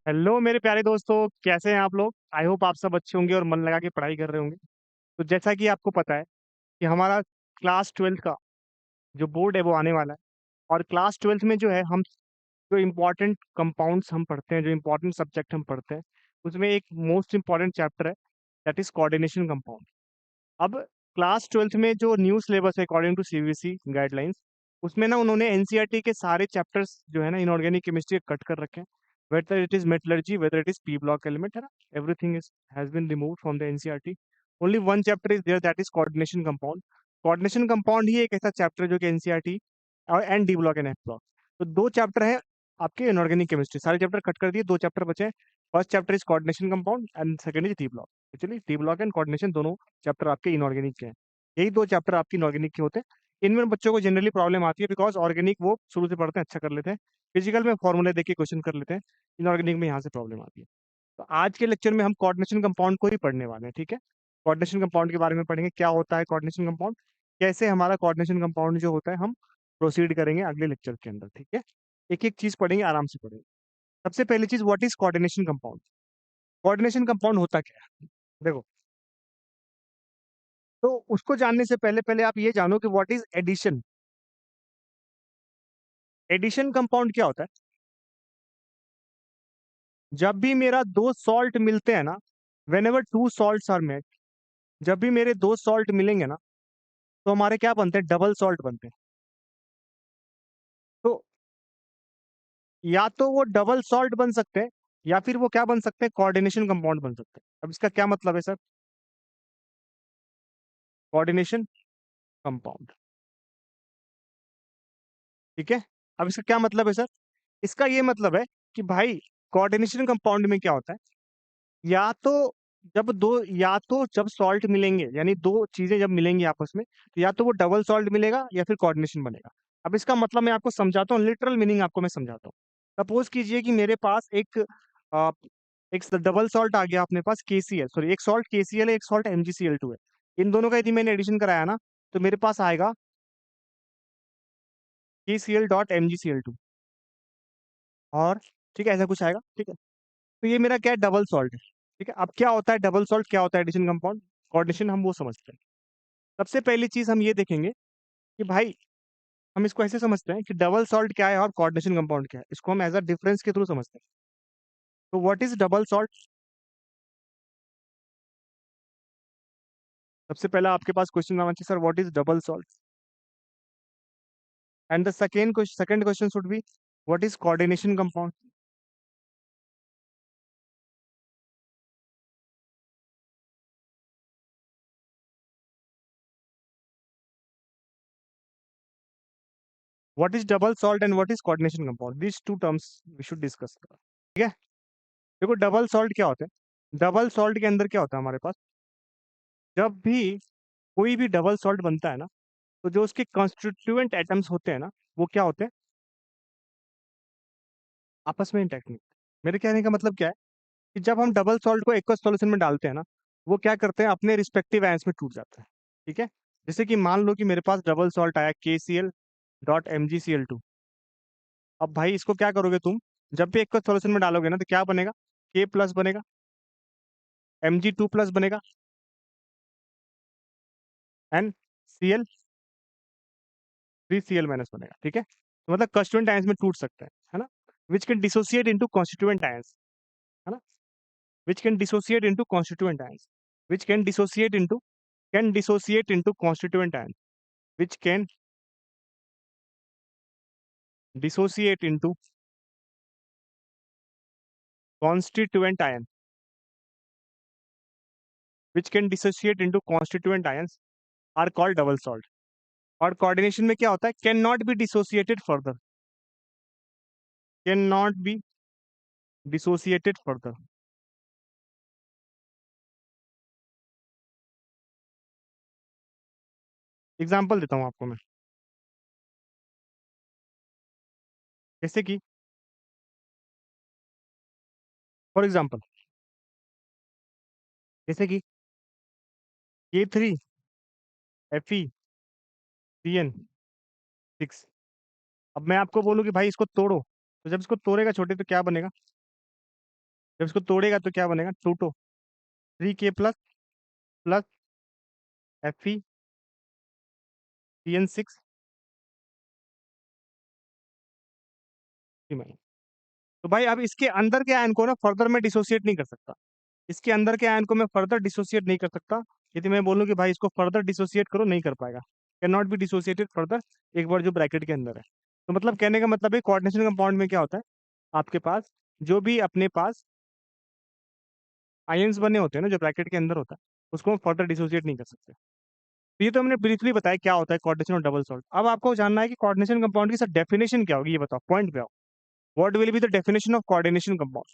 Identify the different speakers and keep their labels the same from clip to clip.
Speaker 1: Hello मेरे प्यारे दोस्तों, कैसे हैं आप लोग। आई होप आप सब अच्छे होंगे और मन लगा के पढ़ाई कर रहे होंगे। तो जैसा कि आपको पता है कि हमारा क्लास ट्वेल्थ का जो बोर्ड है वो आने वाला है। और क्लास ट्वेल्थ में जो है हम जो इम्पोर्टेंट कंपाउंड्स हम पढ़ते हैं, जो इम्पोर्टेंट सब्जेक्ट हम पढ़ते हैं, उसमें एक मोस्ट इम्पॉर्टेंट चैप्टर है, दैट इज कोऑर्डिनेशन कंपाउंड। अब क्लास ट्वेल्थ में जो न्यू सिलेबस है अकॉर्डिंग टू सीबीएसई गाइडलाइंस, उसमें ना उन्होंने एनसीईआरटी के सारे चैप्टर्स जो है ना इनऑर्गेनिक केमिस्ट्री कट कर रखे हैं। Whether it is metallurgy, whether it is P block element, है ना, everything is has been removed from the NCERT. Only one chapter is there, that is coordination compound. Coordination compound ही एक ऐसा chapter जो कि एनसीईआरटी और and D block and F block, तो दो चैप्टर हैं आपके इनऑर्गेनिक केमिस्ट्री। सारे चैप्टर कट कर दिए, दो चैप्टर बचे हैं। First chapter is coordination compound and second is D block. Actually D block and coordination दोनों चैप्टर आपके इनऑर्गेनिक के हैं। यही दो चैप्टर आपकी इनऑर्गेनिक के होते हैं। इनमें बच्चों को जनरली प्रॉब्लम आती है बिकॉज ऑर्गेनिक वो शुरू से पढ़ते हैं, अच्छा कर लेते हैं, फिजिकल में फॉर्मूले देख के क्वेश्चन कर लेते हैं। इनऑर्गेनिक में यहाँ से प्रॉब्लम आती है। तो आज के लेक्चर में हम कोऑर्डिनेशन कंपाउंड को ही पढ़ने वाले हैं, ठीक है। कोऑर्डिनेशन कंपाउंड के बारे में पढ़ेंगे, क्या होता है कोऑर्डिनेशन कंपाउंड, कैसे हमारा कोऑर्डिनेशन कंपाउंड जो होता है हम प्रोसीड करेंगे अगले लेक्चर के अंदर, ठीक है। एक एक चीज पढ़ेंगे, आराम से पढ़ेंगे। सबसे पहली चीज, what is coordination compound. Coordination compound होता क्या है, देखो। तो उसको जानने से पहले पहले आप ये जानो कि what is addition. Addition compound क्या होता है। जब भी मेरा दो सॉल्ट मिलते हैं ना, whenever two salt are met, जब भी मेरे दो सॉल्ट मिलेंगे ना, तो हमारे क्या बनते हैं, डबल सॉल्ट बनते हैं। तो या तो वो डबल सॉल्ट बन सकते हैं, या फिर वो क्या बन सकते हैं, कोऑर्डिनेशन कंपाउंड बन सकते हैं। अब इसका क्या मतलब है सर, कोऑर्डिनेशन कंपाउंड, ठीक है। अब इसका क्या मतलब है सर, इसका ये मतलब है कि भाई कोऑर्डिनेशन कंपाउंड में क्या होता है, या तो या तो जब सॉल्ट मिलेंगे, यानी दो चीजें जब मिलेंगी आपस में, तो या तो वो डबल सॉल्ट मिलेगा या फिर कोऑर्डिनेशन बनेगा। अब इसका मतलब मैं आपको समझाता हूँ, लिटरल मीनिंग आपको मैं समझाता हूँ। सपोज कीजिए कि मेरे पास आ, एक डबल सॉल्ट आ गया अपने पास, केसीएल, सॉरी, एक सॉल्ट केसीएल है, एक सॉल्ट एमजीसीएल2 है। इन दोनों का यदि मैंने एडिशन कराया ना, तो मेरे पास आएगा KCl.MgCl2। और ठीक है, ऐसा कुछ आएगा, ठीक है। तो ये मेरा क्या है, डबल सॉल्ट है, ठीक है। अब क्या होता है डबल सॉल्ट, क्या होता है एडिशन कंपाउंड, कोऑर्डिनेशन हम वो समझते हैं। सबसे पहली चीज हम ये देखेंगे कि भाई हम इसको ऐसे समझते हैं कि डबल सॉल्ट क्या है और कोऑर्डिनेशन कंपाउंड क्या है, इसको हम एज अ डिफरेंस के थ्रू समझते हैं। तो व्हाट इज डबल सॉल्ट। सबसे पहला आपके पास क्वेश्चन आना चाहिए, sir what is double salt. And the second question should be, what is coordination compound. What is double salt and what is coordination compound, these two terms we should discuss, ठीक है। देखो double salt क्या होता है, double salt के अंदर क्या होता है हमारे पास, जब भी कोई भी डबल सॉल्ट बनता है ना, तो जो उसके कॉन्स्टिट्यूएंट एटम्स होते हैं ना, वो क्या होते हैं, आपस में इंटैक्ट नहीं होते। मेरे कहने का मतलब क्या है कि जब हम डबल सॉल्ट को एक्वस सॉल्यूशन में डालते हैं ना, वो क्या करते हैं, अपने रिस्पेक्टिव आयंस में टूट जाते हैं, ठीक है। जैसे कि मान लो कि मेरे पास डबल सॉल्ट आया KCl.MgCl2। अब भाई इसको क्या करोगे तुम, जब भी एक्वस सॉल्यूशन में डालोगे ना, तो क्या बनेगा, K प्लस बनेगा, Mg2 प्लस बनेगा, एंड Cl 3Cl माइनस बनेगा, ठीक है। तो मतलब कंस्टिट्यूएंट आयंस में टूट सकता है ना। Which can dissociate into constituent ions, है ना, which can dissociate into constituent ions, which can dissociate into constituent ions, which can dissociate into constituent ion, which can dissociate into constituent ions are called double salt। और coordination में क्या होता है, can not be dissociated further, can not be dissociated further. Example देता हूं आपको मैं, जैसे कि फॉर एग्जाम्पल, जैसे कि K3Fe3N6। अब मैं आपको बोलूं कि भाई इसको तोड़ो, तो जब इसको तोड़ेगा छोटे तो क्या बनेगा, जब इसको तोड़ेगा तो क्या बनेगा, 2 3K प्लस प्लस FeCN6 तो भाई अब इसके अंदर के आयन को ना फर्दर में डिसोसिएट नहीं कर सकता, इसके अंदर के आयन को मैं फर्दर डिसोसिएट नहीं कर सकता। यदि मैं बोलूं कि भाई इसको फर्दर डिसोसिएट करो, नहीं कर पाएगा, can not be dissociated further, एक बार जो ब्रैकेट के अंदर है। तो मतलब कहने का मतलब है कोऑर्डिनेशन कंपाउंड में क्या होता है, आपके पास जो भी अपने पास आयंस बने होते हैं ना, जो ब्रैकेट के अंदर होता है, उसको हम फर्दर डिसोसिएट नहीं कर सकते। तो ये तो हमने ब्रीफली बताया क्या होता है कोऑर्डिनेशन और डबल सॉल्ट। अब आपको जानना है कि कोऑर्डिनेशन कंपाउंड की सर डेफिनेशन क्या होगी, ये बताओ, पॉइंट पे आओ। What will be the definition of coordination compound,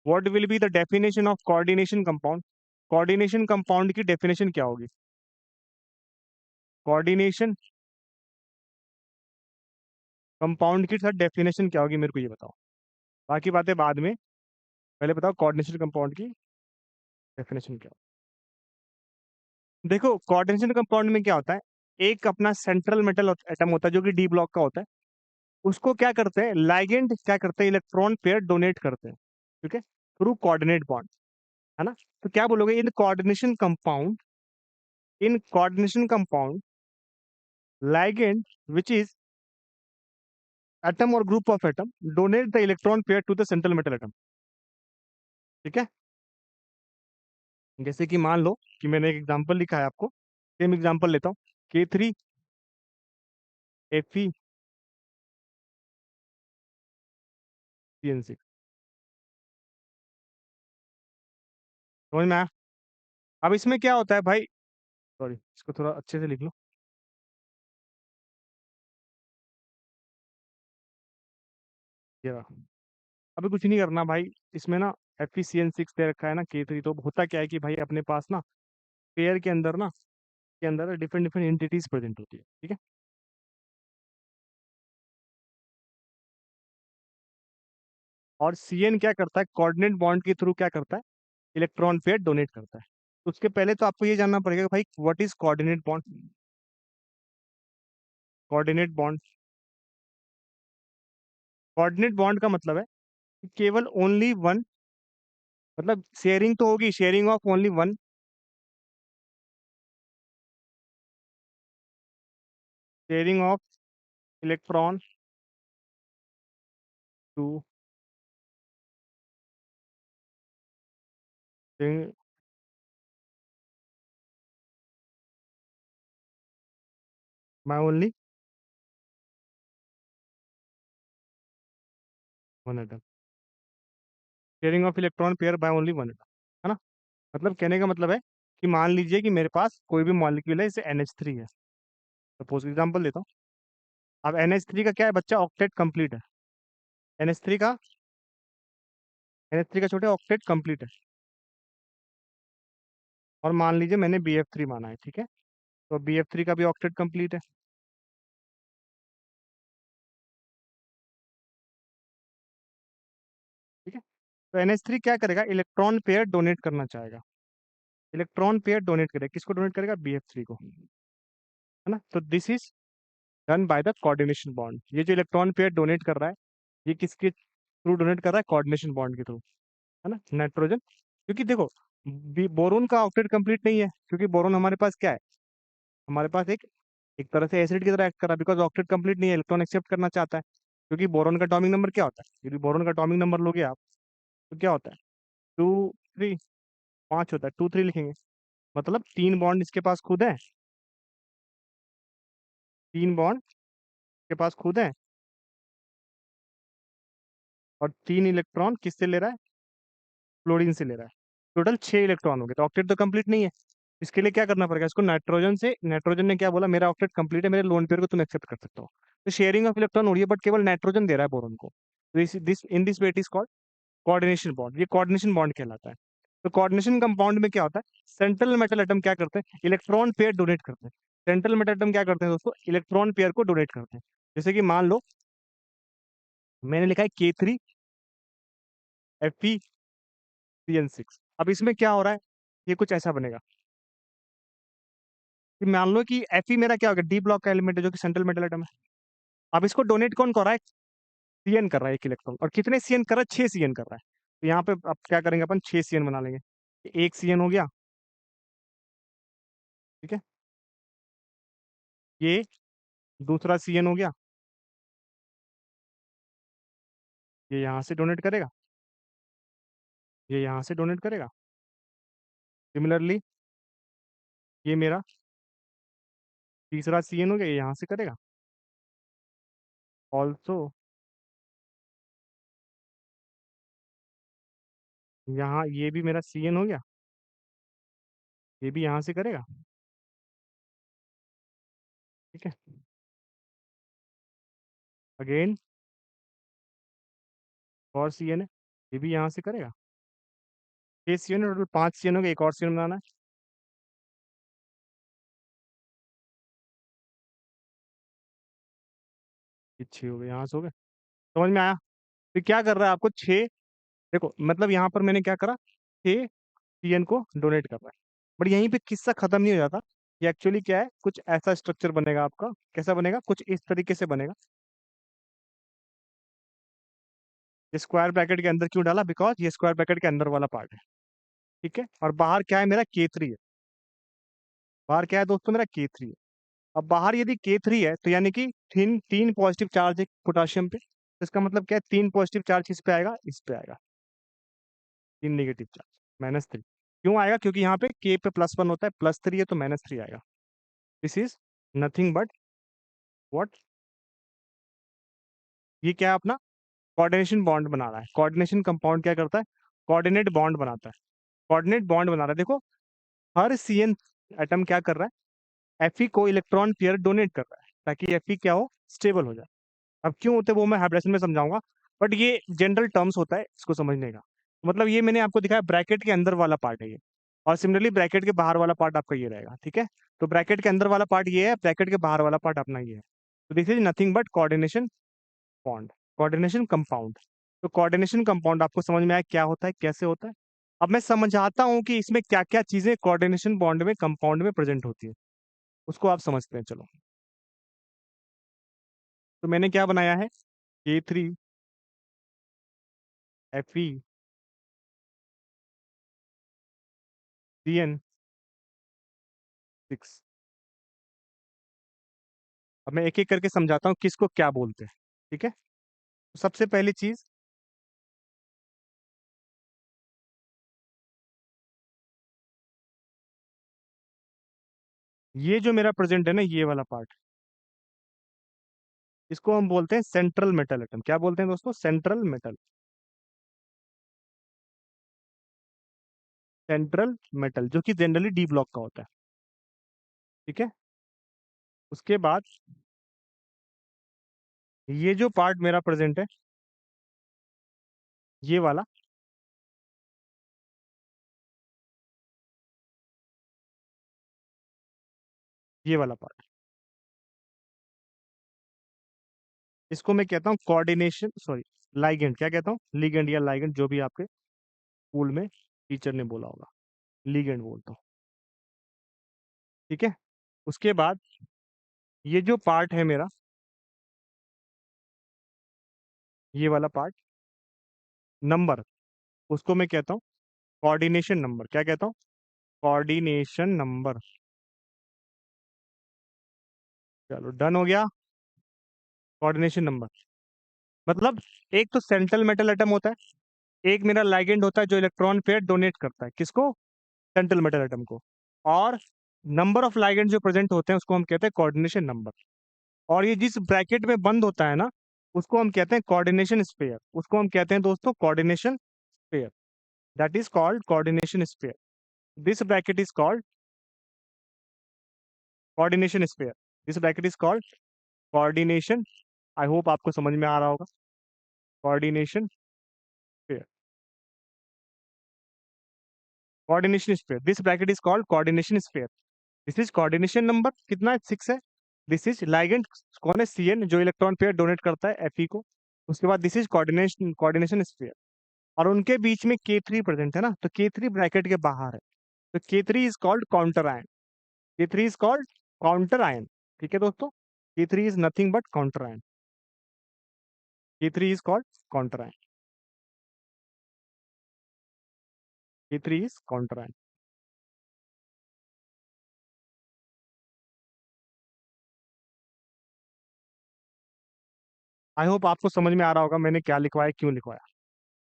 Speaker 1: what will be the definition of coordination compound, coordination compound की डेफिनेशन क्या होगी, कोऑर्डिनेशन कंपाउंड की सर डेफिनेशन क्या होगी, मेरे को ये बताओ, बाकी बातें बाद में, पहले बताओ कोऑर्डिनेशन कंपाउंड की डेफिनेशन क्या हो। देखो कोऑर्डिनेशन कंपाउंड में क्या होता है, एक अपना सेंट्रल मेटल एटम होता है जो कि डी ब्लॉक का होता है, उसको क्या करते हैं लाइगेंड क्या करते हैं, इलेक्ट्रॉन पेयर डोनेट करते हैं, ठीक है, थ्रू कोऑर्डिनेट बॉन्ड, है ना। तो क्या बोलोगे, in coordination compound ligand which is atom or group of atom donate the electron pair to the central metal atom, ठीक है। जैसे कि मान लो कि मैंने एक एग्जांपल लिखा है आपको, सेम एग्जांपल लेता हूँ, K3FeCN6, समझ में आया। अब इसमें क्या होता है भाई, सॉरी इसको थोड़ा अच्छे से लिख लो, ये रहा। अभी कुछ नहीं करना भाई, इसमें ना FeCN6 दे रखा है ना K3, तो होता क्या है कि भाई अपने पास ना पेयर के अंदर ना, के अंदर डिफरेंट डिफरेंट एंटिटीज प्रेजेंट होती है, ठीक है। और CN क्या करता है, कोऑर्डिनेट बॉन्ड के थ्रू क्या करता है, इलेक्ट्रॉन पेयर डोनेट करता है। तो उसके पहले तो आपको ये जानना पड़ेगा भाई what is coordinate bond, coordinate bond, coordinate bond का मतलब है कि केवल ओनली वन, मतलब शेयरिंग तो होगी, sharing of only one, sharing of electron two by only one atom, sharing of electron pair by only one atom, है ना। मतलब कहने का मतलब है कि मान लीजिए कि मेरे पास कोई भी मॉलिक्यूल है, जैसे NH3 है, सपोज एग्जांपल देता हूँ। अब NH3 का क्या है बच्चा, ऑक्टेट कंप्लीट है, NH3 का, NH3 का छोटे ऑक्टेट कंप्लीट है, और मान लीजिए मैंने BF3 माना है, ठीक है, तो BF3 का भी ऑक्टेट कंप्लीट है, ठीक है। तो NH3 क्या करेगा, इलेक्ट्रॉन पेयर डोनेट करना चाहेगा, इलेक्ट्रॉन पेयर डोनेट करेगा, किसको डोनेट करेगा, BF3 को, है ना। तो this is done by the coordination bond, ये जो इलेक्ट्रॉन पेयर डोनेट कर रहा है, ये किसके थ्रू डोनेट कर रहा है, कोऑर्डिनेशन बॉन्ड के थ्रू, है ना, नाइट्रोजन। क्योंकि देखो बोरोन का ऑक्टेट कंप्लीट नहीं है, क्योंकि बोरोन हमारे पास क्या है, हमारे पास एक एक तरह से एसिड की तरह एक्ट कर रहा है, बिकॉज ऑक्टेट कंप्लीट नहीं है, इलेक्ट्रॉन एक्सेप्ट करना चाहता है। क्योंकि बोरोन का एटॉमिक नंबर क्या होता है, यदि बोरोन का एटॉमिक नंबर लोगे आप, तो क्या होता है, 2 3, 5 होता है, 2 3 लिखेंगे, मतलब 3 बॉन्ड इसके पास खुद है, 3 बॉन्ड के पास खुद है, और 3 इलेक्ट्रॉन किससे ले रहा है, क्लोरीन से ले रहा है, टोटल 6 इलेक्ट्रॉन हो गए, तो ऑक्टेट तो कंप्लीट नहीं है। इसके लिए क्या करना पड़ेगा, इसको नाइट्रोजन से, नाइट्रोजन ने क्या बोला, मेरा ऑक्टेट कंप्लीट है, मेरे लोन पेयर को तुम एक्सेप्ट कर सकते हो, तो शेयरिंग ऑफ इलेक्ट्रॉन हो रही है, बट केवल नाइट्रोजन दे रहा है बोरोन को, this this in this way it is called coordination bond, ये कोऑर्डिनेशन बॉन्ड कहलाता है। तो कोऑर्डिनेशन कंपाउंड में क्या होता है, सेंट्रल मेटल एटम क्या करते हैं, इलेक्ट्रॉन पेयर डोनेट करते हैं, सेंट्रल मेटल एटम क्या करते हैं दोस्तों, इलेक्ट्रॉन पेयर को डोनेट करते हैं। जैसे कि मान लो मैंने लिखा है K3FeCN6, अब इसमें क्या हो रहा है, ये कुछ ऐसा बनेगा कि मान लो कि Fe मेरा क्या होगा, डी ब्लॉक का एलिमेंट है जो कि सेंट्रल मेटल एटम है। अब इसको डोनेट कौन कर रहा है, CN कर रहा है 1 इलेक्ट्रॉन, और कितने CN कर रहा है, 6 CN कर रहा है। तो यहाँ पे अब क्या करेंगे, अपन 6 CN बना लेंगे। एक CN हो गया, ठीक है। ये दूसरा CN हो गया, ये यहाँ से डोनेट करेगा, ये यहाँ से डोनेट करेगा। सिमिलरली ये मेरा तीसरा CN हो गया, ये यहाँ से करेगा। ऑल्सो यहाँ ये भी मेरा CN हो गया, ये भी यहाँ से करेगा, ठीक है। अगेन और CN है, ये भी यहाँ से करेगा। 6 CN, टोटल 5 CN हो गया, एक और CN बनाना है। ये 6 हो गए, यहाँ से हो गए। समझ में आया? तो क्या कर रहा है आपको 6, देखो मतलब यहाँ पर मैंने क्या करा, 6 CN को डोनेट कर रहा है। बट यहीं पे किस्सा खत्म नहीं हो जाता। ये एक्चुअली क्या है, कुछ ऐसा स्ट्रक्चर बनेगा आपका। कैसा बनेगा, कुछ इस तरीके से बनेगा। ये स्क्वायर ब्रैकेट के अंदर क्यों डाला, बिकॉज ये स्क्वायर ब्रैकेट के अंदर वाला पार्ट है, ठीक है। और बाहर क्या है, मेरा K3 है। बाहर क्या है दोस्तों, मेरा K3 है। अब बाहर यदि K3 है तो यानी कि तीन तीन पॉजिटिव चार्ज है पोटाशियम पे, तो इसका मतलब क्या है, 3 पॉजिटिव चार्ज इस पे आएगा, इस पे आएगा। 3 नेगेटिव चार्ज, -3। क्यों आएगा, क्योंकि यहाँ पे K पे +1 होता है, +3 है तो -3 आएगा। This is nothing but what, ये क्या है अपना कोऑर्डिनेशन बॉन्ड बना रहा है। कोऑर्डिनेशन कंपाउंड क्या करता है, कोऑर्डिनेट बॉन्ड बनाता है। कोऑर्डिनेट बॉन्ड बना रहा है, देखो हर CN एटम क्या कर रहा है, Fe को इलेक्ट्रॉन पेयर डोनेट कर रहा है, ताकि Fe क्या हो, स्टेबल हो जाए। अब क्यों होते हैं वो मैं हाइब्रिडेशन में समझाऊंगा, बट ये जनरल टर्म्स होता है इसको समझने का। मतलब ये मैंने आपको दिखाया, ब्रैकेट के अंदर वाला पार्ट है ये, और सिमिलरली ब्रैकेट के बाहर वाला पार्ट आपका ये रहेगा, ठीक है। तो ब्रैकेट के अंदर वाला पार्ट ये है, ब्रैकेट के बाहर वाला पार्ट अपना ये है। तो this is nothing but coordination bond, coordination compound. तो कोऑर्डिनेशन कंपाउंड आपको समझ में आया क्या होता है, कैसे होता है। अब मैं समझाता हूँ कि इसमें क्या क्या चीजें कोऑर्डिनेशन बॉन्ड में, कंपाउंड में प्रेजेंट होती है, उसको आप समझते हैं, चलो। तो मैंने क्या बनाया है, K3 FeCN6। अब मैं एक एक करके समझाता हूँ किसको क्या बोलते हैं, ठीक है। तो सबसे पहली चीज, ये जो मेरा प्रेजेंट है ना, ये वाला पार्ट, इसको हम बोलते हैं सेंट्रल मेटल एटम। क्या बोलते हैं दोस्तों, सेंट्रल मेटल, सेंट्रल मेटल, जो कि जनरली डी ब्लॉक का होता है, ठीक है। उसके बाद ये जो पार्ट मेरा प्रेजेंट है, ये वाला, ये वाला पार्ट, इसको मैं कहता हूँ कोऑर्डिनेशन, सॉरी लाइगेंड, क्या कहता हूँ, लिगेंड या लाइगेंड, जो भी आपके स्कूल में टीचर ने बोला होगा, लिगेंड बोलता हूँ, ठीक है। उसके बाद ये जो पार्ट है मेरा, ये वाला पार्ट, नंबर, उसको मैं कहता हूँ कोऑर्डिनेशन नंबर। क्या कहता हूँ, कोऑर्डिनेशन नंबर। चलो डन हो गया, कोऑर्डिनेशन नंबर। मतलब एक तो सेंट्रल मेटल एटम होता है, एक मेरा लाइगेंड होता है जो इलेक्ट्रॉन पेयर डोनेट करता है, किसको, सेंट्रल मेटल एटम को। और नंबर ऑफ लाइगेंड जो प्रेजेंट होते हैं उसको हम कहते हैं कोऑर्डिनेशन नंबर। और ये जिस ब्रैकेट में बंद होता है ना, उसको हम कहते हैं कोऑर्डिनेशन स्पेयर, उसको हम कहते हैं दोस्तों coordination sphere. That is called coordination sphere. This bracket is called coordination sphere, this bracket is called coordination. I hope आपको समझ में आ रहा होगा, coordination sphere, coordination sphere, this bracket is called coordination sphere. This is coordination number, कितना है, 6 है। This is ligand, कौन है, CN, जो इलेक्ट्रॉन पेयर डोनेट करता है Fe को। उसके बाद this is coordination, coordination sphere. और उनके बीच में K3 प्रेजेंट है ना, तो K3 ब्रैकेट के बाहर है, तो K3 is called counter ion. K3 is called counter ion, ठीक है दोस्तों। K3 is nothing but counter ion, K3 is called counter ion. K3 is counter ion. I hope आपको समझ में आ रहा होगा मैंने क्या लिखवाया, क्यों लिखवाया.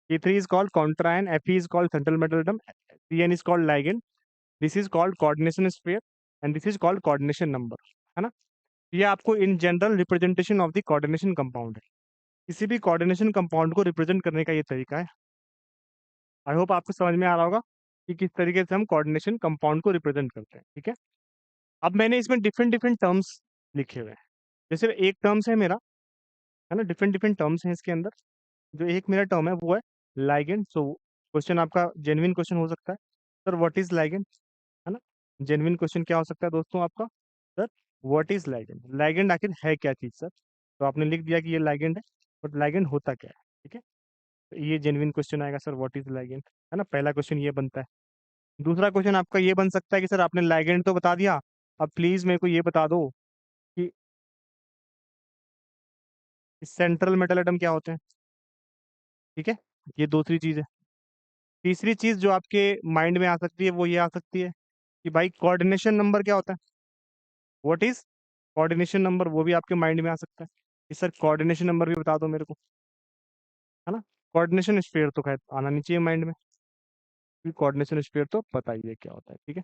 Speaker 1: K3 is called counter ion, Fe is called central metal atom, Cn is called ligand, this is called coordination sphere, and this is called coordination number. है ना. ये आपको in general representation of the coordination compound है. किसी भी coordination compound को represent करने का ये तरीका है. आई होप आपको समझ में आ रहा होगा कि किस तरीके से हम कोऑर्डिनेशन कंपाउंड को रिप्रेजेंट करते हैं. ठीक है. अब मैंने इसमें डिफरेंट डिफरेंट टर्म्स लिखे हुए हैं. जैसे एक टर्म्स है मेरा, है ना, डिफरेंट डिफरेंट टर्म्स हैं इसके अंदर. जो एक मेरा टर्म है वो है लाइगेंड. सो क्वेश्चन आपका जेन्युइन क्वेश्चन हो सकता है, सर व्हाट इज लाइगेंड. है ना. जेन्युइन क्वेश्चन क्या हो सकता है दोस्तों आपका, sir what is ligand. Ligand आखिर है क्या चीज सर. तो आपने लिख दिया कि ये लाइगेंड है, बट लाइगेंड होता क्या है. ठीक है. तो ये जेन्युइन क्वेश्चन आएगा, सर व्हाट इज लाइगेंड. है ना. पहला क्वेश्चन ये बनता है. दूसरा क्वेश्चन आपका ये बन सकता है कि सर आपने लाइगेंड तो बता दिया, अब प्लीज मेरे को ये बता दो कि सेंट्रल मेटल एटम क्या होते हैं. ठीक है. ये दूसरी चीज है. तीसरी चीज जो आपके माइंड में आ सकती है वो ये आ सकती है कि भाई कोऑर्डिनेशन नंबर क्या होता है. व्हाट इज कोऑर्डिनेशन नंबर, वो भी आपके माइंड में आ सकता है कि सर कोऑर्डिनेशन नंबर भी बता दो मेरे को. है ना. कोऑर्डिनेशन स्फीयर तो खैर आना नहीं चाहिए माइंड में, क्योंकि कोऑर्डिनेशन स्फीयर तो पता ही है क्या होता है. ठीक है.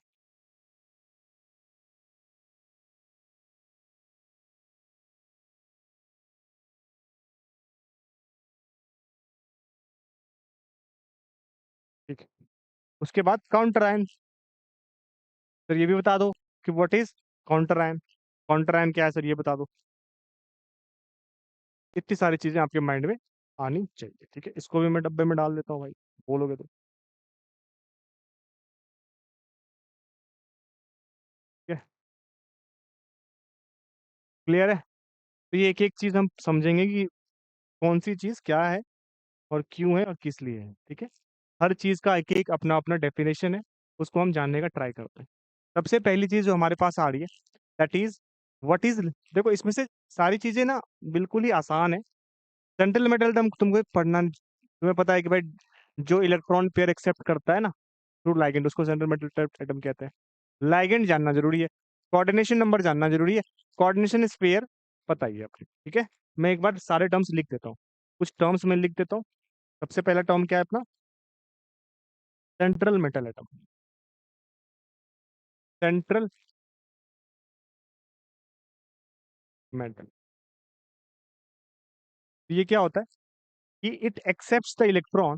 Speaker 1: ठीक है. उसके बाद काउंटर आयन. सर ये भी बता दो कि what is counter ion. Counter ion क्या है सर, ये बता दो. इतनी सारी चीजें आपके माइंड में आनी चाहिए. ठीक है. इसको भी मैं डब्बे में डाल देता हूँ भाई, बोलोगे तो. ठीक है. क्लियर है. तो ये एक एक चीज हम समझेंगे कि कौन सी चीज क्या है और क्यों है और किस लिए है. ठीक है. हर चीज का एक एक अपना अपना डेफिनेशन है, उसको हम जानने का ट्राई करते हैं. सबसे पहली चीज जो हमारे पास आ रही है, दैट इज व्हाट इज. देखो इसमें से सारी चीजें ना बिल्कुल ही आसान है. सेंट्रल मेटल तुमको पढ़ना, तुम्हें पता है कि भाई जो इलेक्ट्रॉन पेयर एक्सेप्ट करता है ना थ्रू लाइगेंड, उसको सेंट्रल मेटल एटम कहते हैं. लाइगेंड जानना जरूरी है, कोऑर्डिनेशन नंबर जानना जरूरी है, कोऑर्डिनेशन स्फीयर पता ही है आपको. ठीक है. मैं एक बार सारे टर्म्स लिख देता हूँ, कुछ टर्म्स में लिख देता हूँ. सबसे पहला टर्म क्या है अपना, central metal atom. Central metal, ये क्या होता है कि it accepts the electron,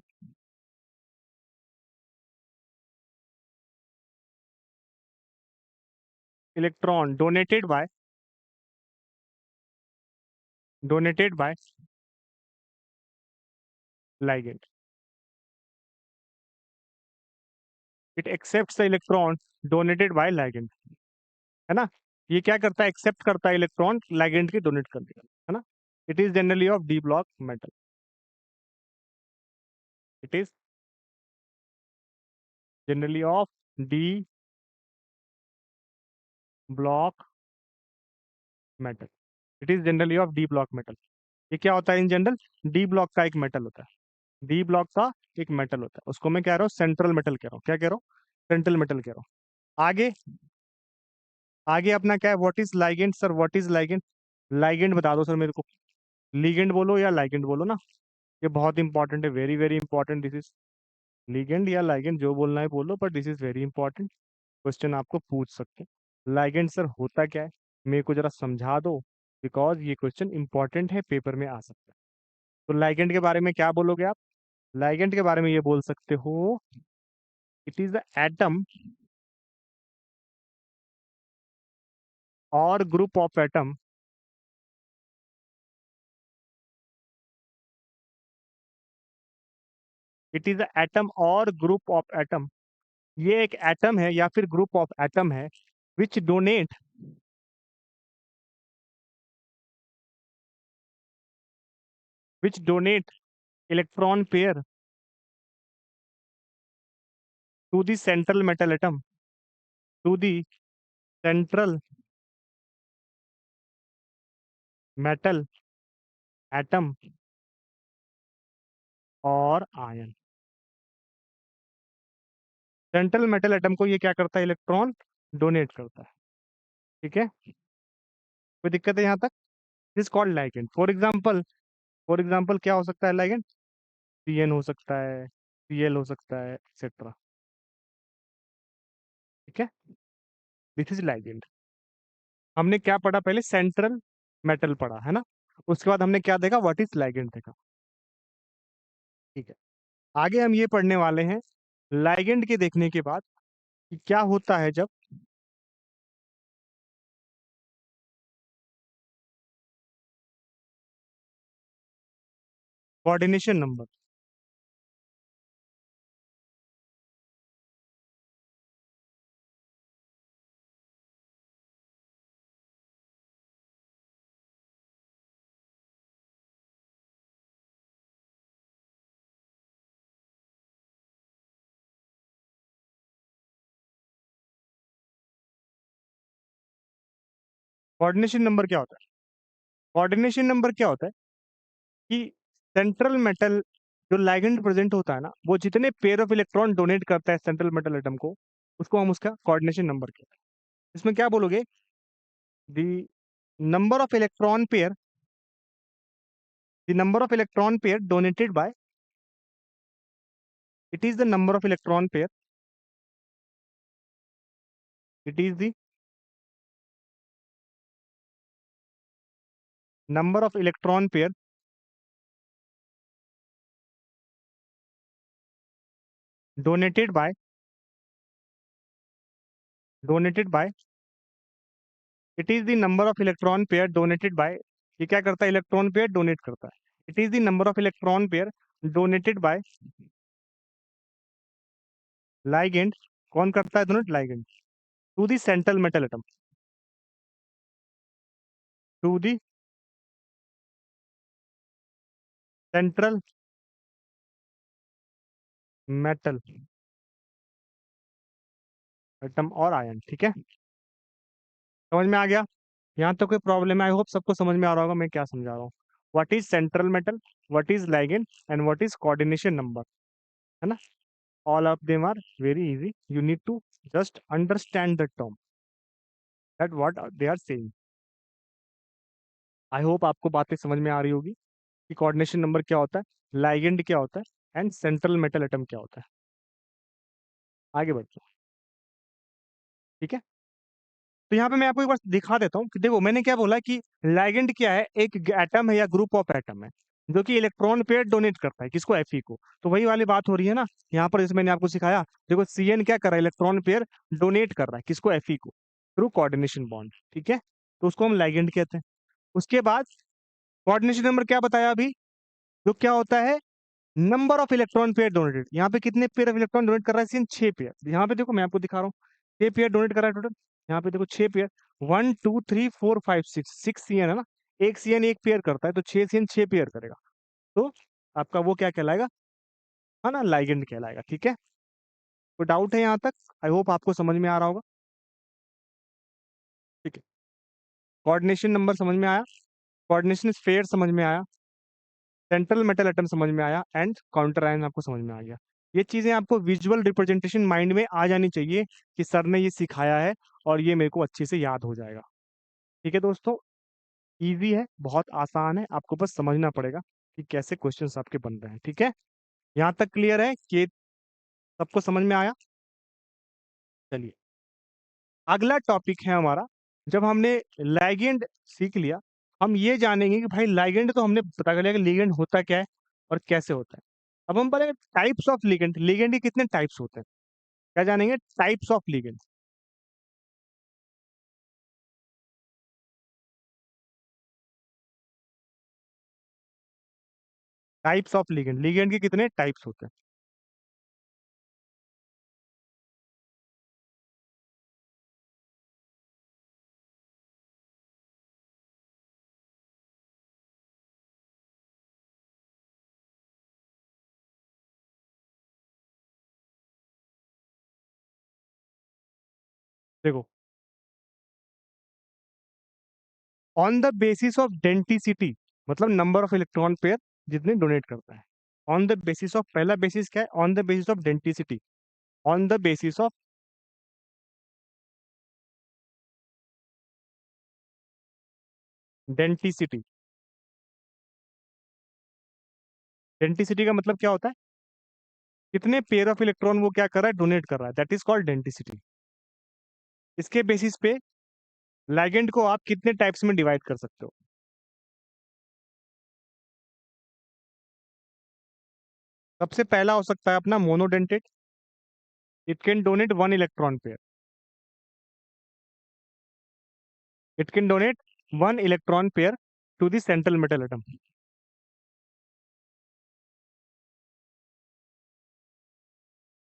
Speaker 1: electron donated by ligand. It accepts the electron donated by ligand. है ना. ये क्या करता है, एक्सेप्ट करता है इलेक्ट्रॉन लाइगेंड की डोनेट करने का. है ना. It is generally of D block metal. It is generally of D block metal. It is generally of D block metal. ये क्या होता है इन जनरल, डी ब्लॉक का एक मेटल होता है. डी ब्लॉक का एक मेटल होता है, उसको मैं कह रहा हूँ सेंट्रल मेटल कह रहा हूँ. क्या कह रहा हूँ, सेंट्रल मेटल कह रहा हूँ. आगे, आगे अपना क्या है, what is ligand. Sir what is ligand, ligand बता दो सर मेरे को. लीगेंड बोलो या लाइगेंड बोलो ना, ये बहुत इंपॉर्टेंट है, very very important. This is ligand या लाइगेंड, जो बोलना है बोलो, but this is very important. Question आपको पूछ सकते हैं. लाइगेंड सर होता क्या है, मेरे को जरा समझा दो, बिकॉज ये क्वेश्चन इंपॉर्टेंट है, पेपर में आ सकता है. तो लाइगेंड के बारे में क्या बोलोगे आप, लाइगेंड के बारे में ये बोल सकते हो, इट इज द एटम और group of atom, it is the atom और ग्रुप ऑफ एटम. ये एक एटम है या फिर ग्रुप ऑफ एटम है which donate, which donate electron pair to the central metal atom, to the central metal atom और ion. Central metal atom को ये क्या करता है, इलेक्ट्रॉन डोनेट करता है। ठीक है, कोई दिक्कत है यहाँ तक? This called ligand. For example क्या हो सकता है लाइगेंड? CN हो सकता है, Cl हो सकता है, एक्सेट्रा। ठीक है, दिस इज लाइगेंड। हमने क्या पढ़ा पहले? सेंट्रल मेटल पढ़ा है ना। उसके बाद हमने क्या देखा? व्हाट इज लाइगेंड देखा। ठीक है, आगे हम ये पढ़ने वाले हैं लाइगेंड के देखने के बाद कि क्या होता है जब कोऑर्डिनेशन नंबर। कोऑर्डिनेशन नंबर क्या होता है? कोऑर्डिनेशन नंबर क्या होता है कि सेंट्रल मेटल जो लाइगेंड प्रेजेंट होता है ना, वो जितने पेयर ऑफ इलेक्ट्रॉन डोनेट करता है सेंट्रल मेटल एटम को, उसको हम उसका कोऑर्डिनेशन नंबर कहते हैं। इसमें क्या बोलोगे? The number of electron pair, the number of electron pair donated by, it is the number of electron pair, it is the number of electron pair donated by, donated by, it is the number of electron pair donated by. ये क्या करता है? Electron pair donate करता है। It is the number of electron pair donated by ligand. कौन करता है donate? Ligand. To the central metal atom, to the central metal atom और आयन। ठीक है, समझ में आ गया? यहाँ तो कोई प्रॉब्लम है? आई होप सबको समझ में आ रहा होगा मैं क्या समझा रहा हूँ। What is central metal, what is ligand, and what is coordination number, है ना। All of them are very easy, you need to just understand the term that what they are saying. I hope आपको बातें समझ में आ रही होगी कि coordination number क्या होता है, लाइगेंड क्या होता है, एंड सेंट्रल मेटल एटम क्या होता है। आगे बढ़ते हैं। ठीक है, तो यहाँ पे मैं आपको एक बार दिखा देता हूँ कि देखो मैंने क्या बोला कि लाइगेंड क्या है, एक एटम है या ग्रुप ऑफ एटम है जो कि इलेक्ट्रॉन पेयर डोनेट करता है, किसको? Fe को। तो वही वाली बात हो रही है ना यहाँ पर, जैसे मैंने आपको सिखाया। देखो Cn क्या कर रहा है? इलेक्ट्रॉन पेयर डोनेट कर रहा है, किसको? Fe को, थ्रू कोऑर्डिनेशन बॉन्ड। ठीक है, तो उसको हम लाइगेंड कहते हैं। उसके बाद कोऑर्डिनेशन नंबर क्या बताया अभी, जो क्या होता है? Number of electron pair donated. यहाँ पे कितने पेयर ऑफ इलेक्ट्रॉन डोनेट कर रहा है सीएन? 6 पेयर। यहाँ पे देखो मैं आपको दिखा रहा हूँ, 6 पेयर डोनेट कर रहा है टोटल। यहाँ पे देखो 6 पेयर, 1 2 3 4 5 6 6 सीएन है ना। एक सीएन एक पेयर करता है, तो 6 सीएन 6 पेयर करेगा। तो आपका वो क्या कहलाएगा, है ना, लाइगेंड कहलाएगा। ठीक है, तो डाउट है यहाँ तक? आई होप आपको समझ में आ रहा होगा। ठीक है, कोऑर्डिनेशन नंबर समझ में आया, कोऑर्डिनेशन स्फेयर समझ में आया, सेंट्रल मेटल एटम समझ में आया, एंड काउंटर आयन आपको समझ में आ गया। ये चीजें आपको विजुअल रिप्रेजेंटेशन माइंड में आ जानी चाहिए कि सर ने ये सिखाया है और ये मेरे को अच्छे से याद हो जाएगा। ठीक है दोस्तों, इजी है, बहुत आसान है, आपको बस समझना पड़ेगा कि कैसे क्वेश्चंस आपके बन रहे हैं। ठीक है, यहाँ तक क्लियर है कि सबको समझ में आया? चलिए, अगला टॉपिक है हमारा। जब हमने लाइगेंड सीख लिया, हम ये जानेंगे कि भाई लाइगेंड तो हमने पता कर लिया कि लिगेंड होता क्या है और कैसे होता है। अब हम पढ़ेंगे टाइप्स ऑफ लिगेंड, लिगेंड के कितने टाइप्स होते हैं। क्या जानेंगे? Types of ligand. Types of ligand, ligand के कितने टाइप्स होते हैं। देखो, on the basis of denticity, मतलब नंबर ऑफ इलेक्ट्रॉन पेयर जितने डोनेट करता है। ऑन द बेसिस ऑफ, पहला बेसिस क्या है? On the basis of denticity, on the basis of denticity. Denticity का मतलब क्या होता है? कितने पेयर ऑफ इलेक्ट्रॉन वो क्या कर रहा है, डोनेट कर रहा है, दैट इज कॉल्ड डेंटिसिटी। इसके बेसिस पे लाइगेंड को आप कितने टाइप्स में डिवाइड कर सकते हो? सबसे पहला हो सकता है अपना monodentate. It can donate one electron pair. It can donate one electron pair to the central metal atom,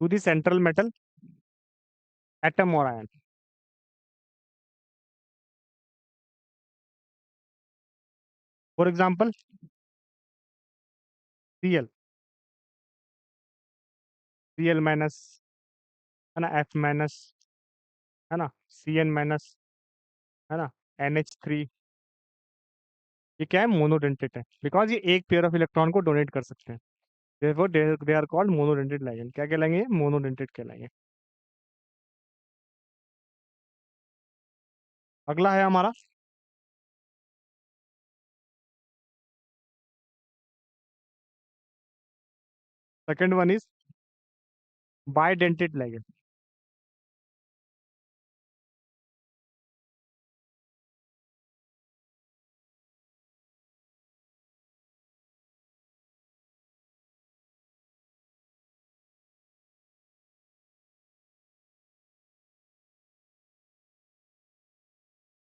Speaker 1: to the central metal atom और ion. For example Cl, Cl minus, है ना, F माइनस, है ना, Cn minus, है ना, NH3। ये क्या है, मोनोडेंटेट है, बिकॉज ये एक पेयर ऑफ इलेक्ट्रॉन को डोनेट कर सकते हैं। therefore they are called monodentate ligand। क्या कहलाएंगे? मोनोडेंटेट कहलाएंगे। अगला है हमारा second one is bidentate ligand।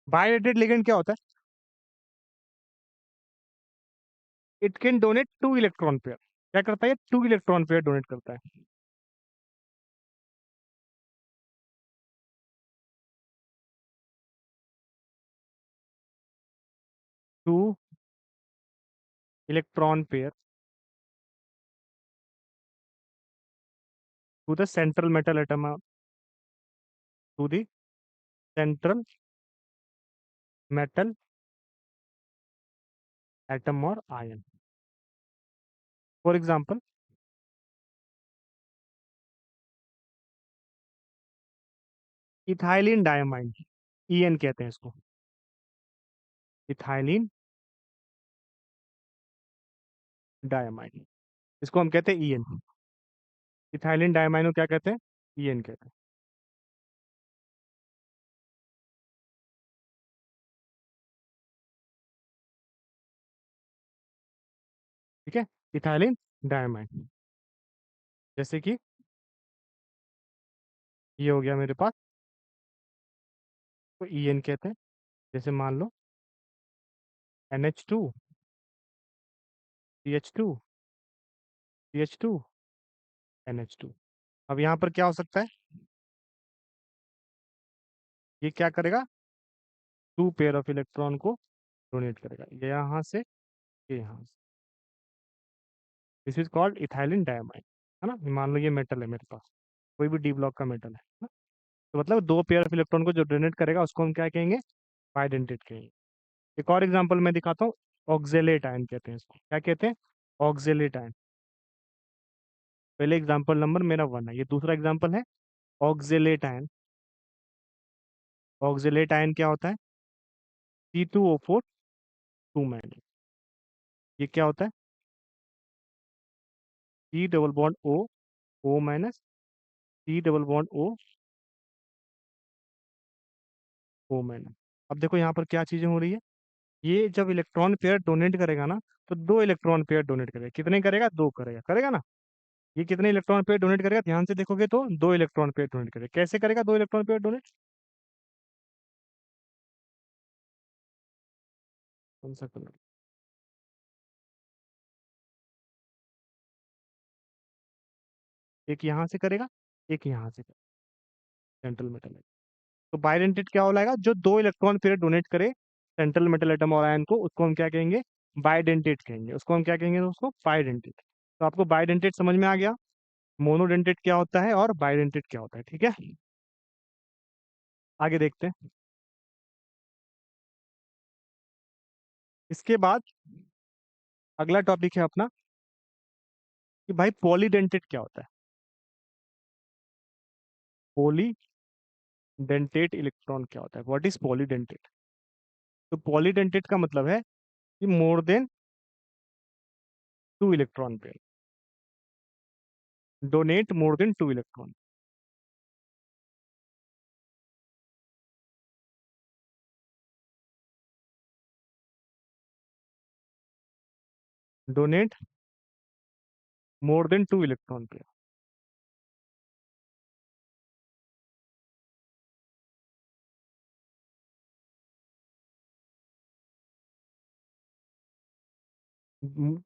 Speaker 1: Bidentate ligand क्या होता है? It can donate two electron pair. क्या करता है? टू इलेक्ट्रॉन पेयर डोनेट करता है। Two electron pair to the central metal atom, to the central metal atom और ion. For example ethylene diamine, EN कहते हैं इसको। इथाइलिन डायमाइड, इसको हम कहते हैं EN। इथाइलिन डायमाइड को क्या कहते हैं? EN कहते हैं। ठीक है, इथाइलिन डायमाइड। जैसे कि ये हो गया मेरे पास, तो EN कहते हैं। जैसे मान लो NH2, CH2, CH2, NH2। अब यहाँ पर क्या हो सकता है? ये क्या करेगा? टू पेयर ऑफ इलेक्ट्रॉन को डोनेट करेगा, ये यहाँ से, ये यहाँ से। दिस इज कॉल्ड इथाइलिन डायमाइड, है ना। मान लो ये मेटल है मेरे पास, कोई भी डी ब्लॉक का मेटल है ना? तो मतलब दो पेयर ऑफ इलेक्ट्रॉन को जो डोनेट करेगा उसको हम क्या कहेंगे? बाइडेंटेट कहेंगे। एक और एग्जांपल मैं दिखाता हूँ। ऑक्जेलेट आयन कहते हैं इसको। क्या कहते हैं? Oxalate ion. पहले एग्जांपल नंबर मेरा 1 है, ये दूसरा एग्जांपल है ऑक्जेलेट आयन। ऑक्जेलेट आयन क्या होता है? C2O4 2 minus. ये क्या होता है? C double bond O, O minus, C double bond O, O minus. अब देखो यहाँ पर क्या चीजें हो रही है। ये जब इलेक्ट्रॉन पेयर डोनेट करेगा ना, तो दो इलेक्ट्रॉन पेयर डोनेट करेगा। कितने करेगा? दो करेगा, करेगा ना। ये कितने इलेक्ट्रॉन पेयर डोनेट करेगा? ध्यान से देखोगे तो दो इलेक्ट्रॉन पेयर डोनेट करेगा। कैसे करेगा दो इलेक्ट्रॉन पेयर डोनेट? कौन सा कलर? एक यहाँ से करेगा, एक यहाँ से करेगा, सेंट्रल मेटल है। तो बाइडेंटेट क्या हो जाएगा? जो दो इलेक्ट्रॉन पेयर डोनेट करे सेंट्रल मेटल एटम और आयन को, उसको हम क्या कहेंगे? बाइडेंटेट कहेंगे। उसको हम क्या कहेंगे दोस्तों? बाइडेंटेट। तो आपको बाइडेंटेट समझ में आ गया, मोनोडेंटेट क्या होता है और बाइडेंटेट क्या होता है। ठीक है, आगे देखते हैं। इसके बाद अगला टॉपिक है अपना कि भाई पॉलीडेंटेट क्या होता है। पॉलीडेंटेट इलेक्ट्रॉन क्या होता है? What is polydentate? तो पॉलीडेंटेट का मतलब है कि more than 2 electron pair, donate more than 2 electron, donate more than 2 electron pair.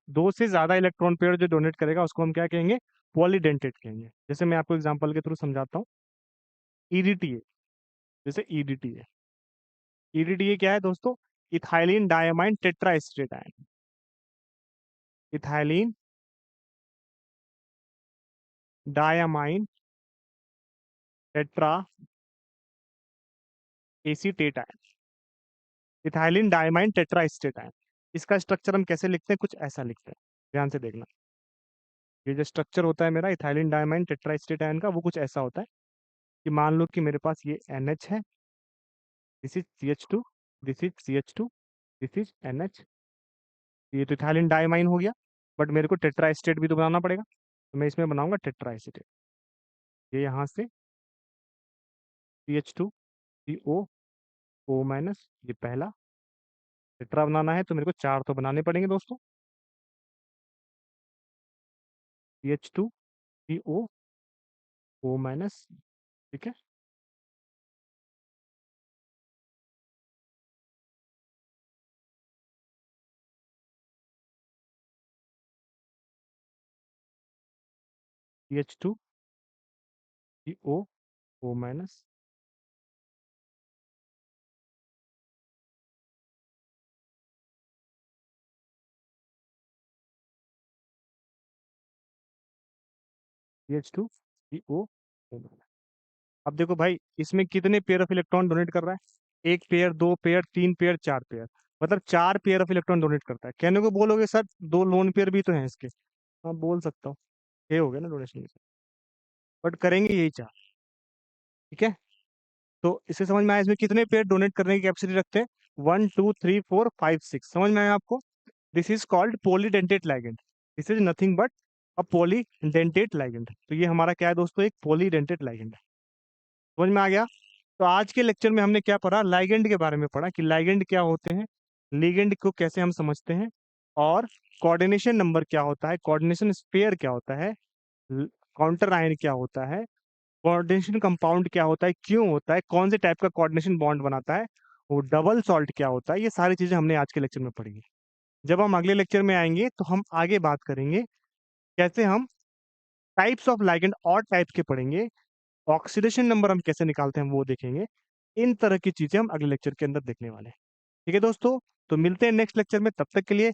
Speaker 1: दो से ज्यादा इलेक्ट्रॉन पेयर जो डोनेट करेगा उसको हम क्या कहेंगे? पॉलीडेंटेट कहेंगे। जैसे मैं आपको एग्जांपल के थ्रू समझाता हूँ। ईडीटीए, जैसे ईडीटीए, ईडीटीए क्या है दोस्तों? Ethylene diamine tetraacetate ion, ethylene diamine tetra acetate ion, ethylene diamine tetraacetate ion. इसका स्ट्रक्चर हम कैसे लिखते हैं? कुछ ऐसा लिखते हैं, ध्यान से देखना। ये जो स्ट्रक्चर होता है मेरा इथाइलिन डायमाइन टेट्राएसिटेट आयन का, वो कुछ ऐसा होता है कि मान लो कि मेरे पास ये NH है, this is CH2, this is CH2, this is NH। ये तो इथाइलिन डायमाइन हो गया, बट मेरे को टेट्राएसिटेट भी तो बनाना पड़ेगा, तो मैं इसमें बनाऊंगा टेट्राएसिटेट। ये यहाँ से CH2 CO O माइनस, ये पहला। टेट्रा बनाना है तो मेरे को 4 तो बनाने पड़ेंगे दोस्तों। CH2 CO O माइनस, ठीक है। CH2 CO O minus, CH2 CO O minus. अब देखो भाई, इसमें कितने पेयर ऑफ इलेक्ट्रॉन डोनेट कर रहा है? 1 पेयर, 2 पेयर, 3 पेयर, 4 पेयर, मतलब 4 पेयर ऑफ इलेक्ट्रॉन डोनेट करता है। कहने को बोलोगे सर 2 लोन पेयर भी तो हैं इसके। हाँ, बोल सकता हूँ, ये हो गया ना डोनेशन, बट करेंगे यही 4, ठीक है। तो इसे समझ में आया इसमें कितने पेयर डोनेट करने की कैपेसिटी रखते हैं? 1 2 3 4 5 6, समझ में आया आपको? This is called polydentate ligand. This is nothing but a polydentate ligand. तो ये हमारा क्या है दोस्तों? एक पॉलीडेंटेट लाइगेंड है। समझ में आ गया? तो आज के लेक्चर में हमने क्या पढ़ा? लाइगेंड के बारे में पढ़ा कि लाइगेंड क्या होते हैं, लिगेंड को कैसे हम समझते हैं, और कोऑर्डिनेशन नंबर क्या होता है, कोऑर्डिनेशन स्पेयर क्या होता है, काउंटर आयन क्या होता है, कोऑर्डिनेशन कंपाउंड क्या होता है, क्यों होता है, कौन से टाइप का कोऑर्डिनेशन बॉन्ड बनाता है, वो डबल सॉल्ट क्या होता है। ये सारी चीजें हमने आज के लेक्चर में पढ़ी है। जब हम अगले लेक्चर में आएंगे तो हम आगे बात करेंगे कैसे हम टाइप्स ऑफ लाइगेंड और टाइप के पढ़ेंगे, ऑक्सीडेशन नंबर हम कैसे निकालते हैं वो देखेंगे। इन तरह की चीजें हम अगले लेक्चर के अंदर देखने वाले हैं। ठीक है दोस्तों, तो मिलते हैं नेक्स्ट लेक्चर में, तब तक के लिए